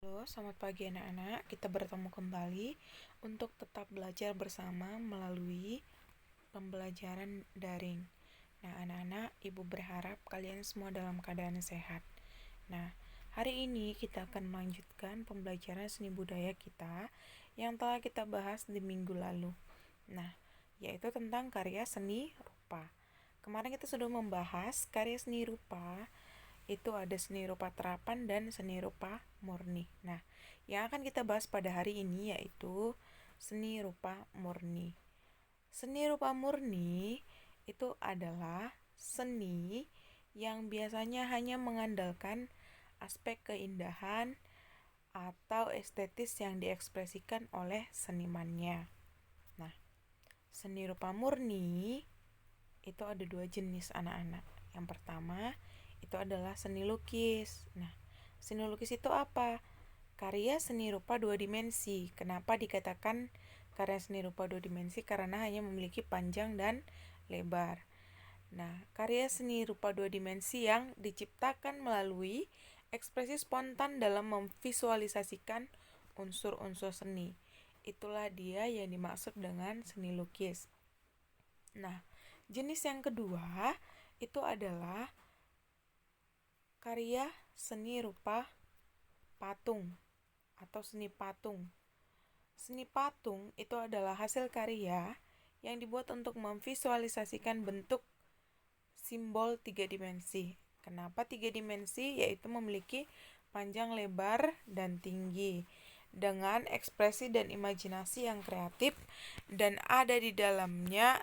Halo, selamat pagi anak-anak. Kita bertemu kembali untuk tetap belajar bersama melalui pembelajaran daring. Nah, anak-anak, Ibu berharap kalian semua dalam keadaan sehat. Nah, hari ini kita akan melanjutkan pembelajaran seni budaya kita yang telah kita bahas di minggu lalu. Nah, yaitu tentang karya seni rupa. Kemarin kita sudah membahas karya seni rupa. Itu ada seni rupa terapan dan seni rupa murni. Nah, yang akan kita bahas pada hari ini yaitu seni rupa murni. Seni rupa murni itu adalah seni yang biasanya hanya mengandalkan aspek keindahan atau estetis yang diekspresikan oleh senimannya. Nah, seni rupa murni itu ada dua jenis anak-anak. Yang pertama itu adalah seni lukis. Nah, seni lukis itu apa? Karya seni rupa dua dimensi. Kenapa dikatakan karya seni rupa dua dimensi? Karena hanya memiliki panjang dan lebar. Nah, karya seni rupa dua dimensi yang diciptakan melalui ekspresi spontan dalam memvisualisasikan unsur-unsur seni. Itulah dia yang dimaksud dengan seni lukis. Nah, jenis yang kedua itu adalah karya seni rupa patung atau seni patung. Seni patung itu adalah hasil karya yang dibuat untuk memvisualisasikan bentuk simbol tiga dimensi. Kenapa tiga dimensi? Yaitu memiliki panjang, lebar, dan tinggi dengan ekspresi dan imajinasi yang kreatif, dan ada di dalamnya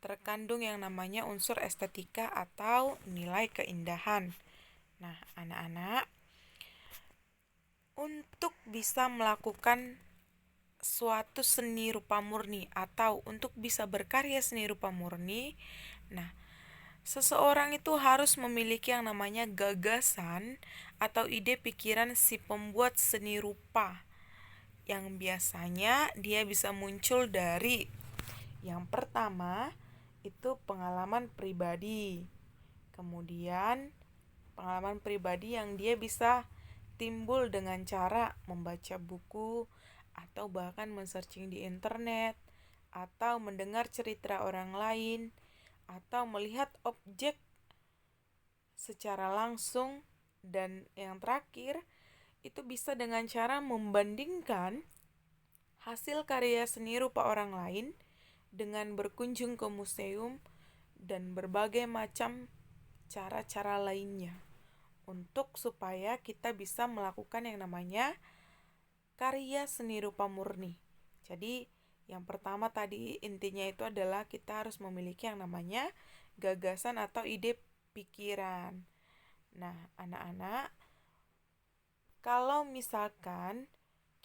terkandung yang namanya unsur estetika atau nilai keindahan. Nah, anak-anak, untuk bisa melakukan suatu seni rupa murni atau untuk bisa berkarya seni rupa murni, nah, seseorang itu harus memiliki yang namanya gagasan atau ide pikiran si pembuat seni rupa, yang biasanya dia bisa muncul dari yang pertama itu pengalaman pribadi. Kemudian pengalaman pribadi yang dia bisa timbul dengan cara membaca buku atau bahkan men-searching di internet atau mendengar cerita orang lain atau melihat objek secara langsung, dan yang terakhir itu bisa dengan cara membandingkan hasil karya seni rupa orang lain dengan berkunjung ke museum dan berbagai macam cara-cara lainnya untuk supaya kita bisa melakukan yang namanya karya seni rupa murni. Jadi yang pertama tadi intinya itu adalah kita harus memiliki yang namanya gagasan atau ide pikiran. Nah, anak-anak, kalau misalkan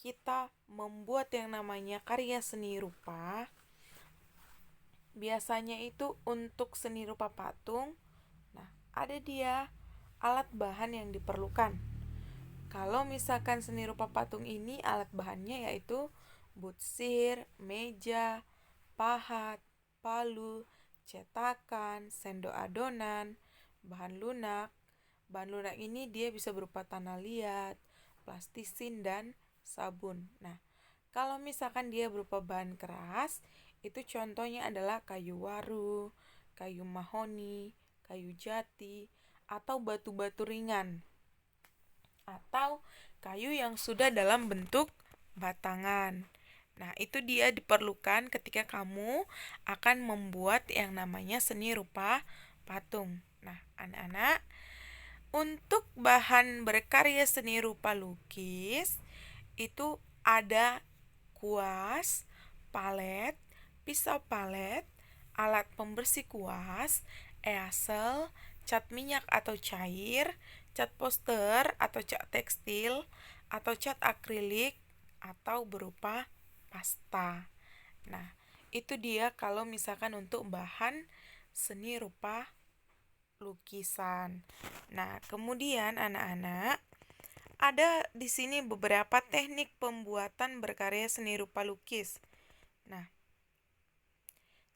kita membuat yang namanya karya seni rupa, biasanya itu untuk seni rupa patung, nah ada dia alat bahan yang diperlukan. Kalau misalkan seni rupa patung ini alat bahannya yaitu butsir, meja, pahat, palu, cetakan, sendok adonan, bahan lunak. Bahan lunak ini dia bisa berupa tanah liat, plastisin, dan sabun. Nah, kalau misalkan dia berupa bahan keras, itu contohnya adalah kayu waru, kayu mahoni, kayu jati, atau batu-batu ringan, atau kayu yang sudah dalam bentuk batangan. Nah, itu dia diperlukan ketika kamu akan membuat yang namanya seni rupa patung. Nah, anak-anak, untuk bahan berkarya seni rupa lukis itu ada kuas, palet, pisau palet, alat pembersih kuas, easel, cat minyak atau cair, cat poster atau cat tekstil, atau cat akrilik atau berupa pasta. Nah, itu dia kalau misalkan untuk bahan seni rupa lukisan. Nah, kemudian anak-anak, ada di sini beberapa teknik pembuatan berkarya seni rupa lukis. Nah,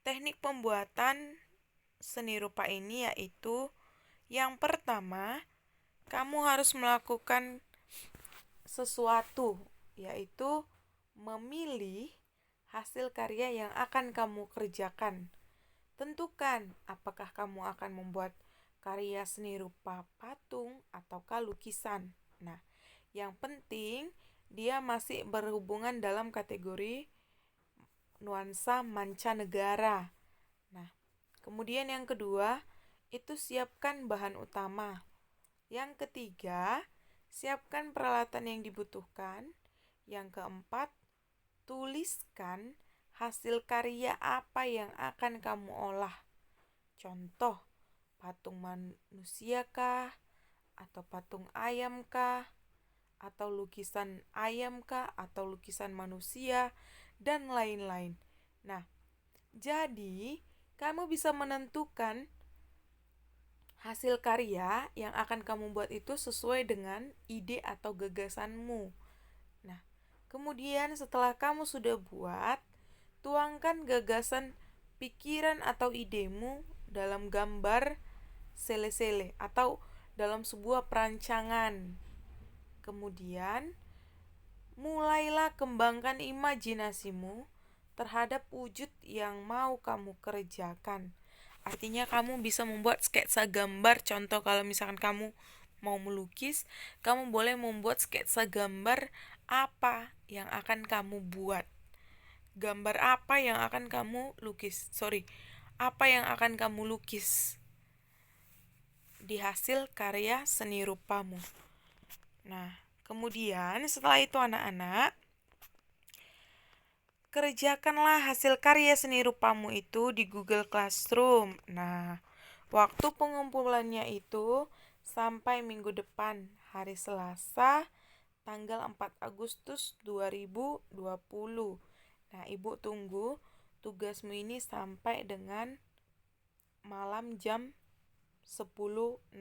teknik pembuatan seni rupa ini yaitu yang pertama, kamu harus melakukan sesuatu, yaitu memilih hasil karya yang akan kamu kerjakan. Tentukan apakah kamu akan membuat karya seni rupa patung ataukah lukisan. Nah, yang penting dia masih berhubungan dalam kategori nuansa mancanegara. Nah, kemudian yang kedua, itu siapkan bahan utama. Yang ketiga, siapkan peralatan yang dibutuhkan. Yang keempat, tuliskan hasil karya apa yang akan kamu olah. Contoh, patung manusia kah? Atau patung ayam kah? Atau lukisan ayam kah? Atau lukisan manusia? Dan lain-lain. Nah, jadi kamu bisa menentukan hasil karya yang akan kamu buat itu sesuai dengan ide atau gagasanmu. Nah, kemudian setelah kamu sudah buat, tuangkan gagasan, pikiran atau idemu dalam gambar sele-sele atau dalam sebuah perancangan. Kemudian, mulailah kembangkan imajinasimu terhadap wujud yang mau kamu kerjakan. Artinya kamu bisa membuat sketsa gambar. Contoh, kalau misalkan kamu mau melukis, kamu boleh membuat sketsa gambar apa yang akan kamu buat. Gambar apa yang akan kamu lukis? Apa yang akan kamu lukis di hasil karya seni rupamu. Nah, kemudian setelah itu anak-anak, kerjakanlah hasil karya seni rupamu itu di Google Classroom. Nah, waktu pengumpulannya itu sampai minggu depan, hari Selasa, tanggal 4 Agustus 2020. Nah, Ibu tunggu tugasmu ini sampai dengan malam jam 10.00.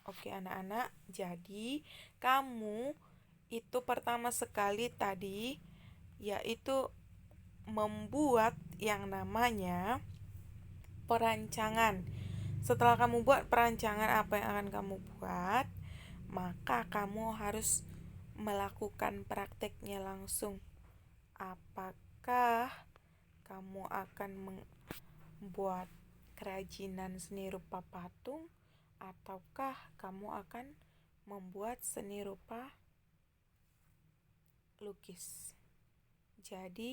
Oke anak-anak, jadi kamu itu pertama sekali tadi yaitu membuat yang namanya perancangan. Setelah kamu buat perancangan apa yang akan kamu buat, maka kamu harus melakukan prakteknya langsung. Apakah kamu akan membuat kerajinan seni rupa patung ataukah kamu akan membuat seni rupa lukis? Jadi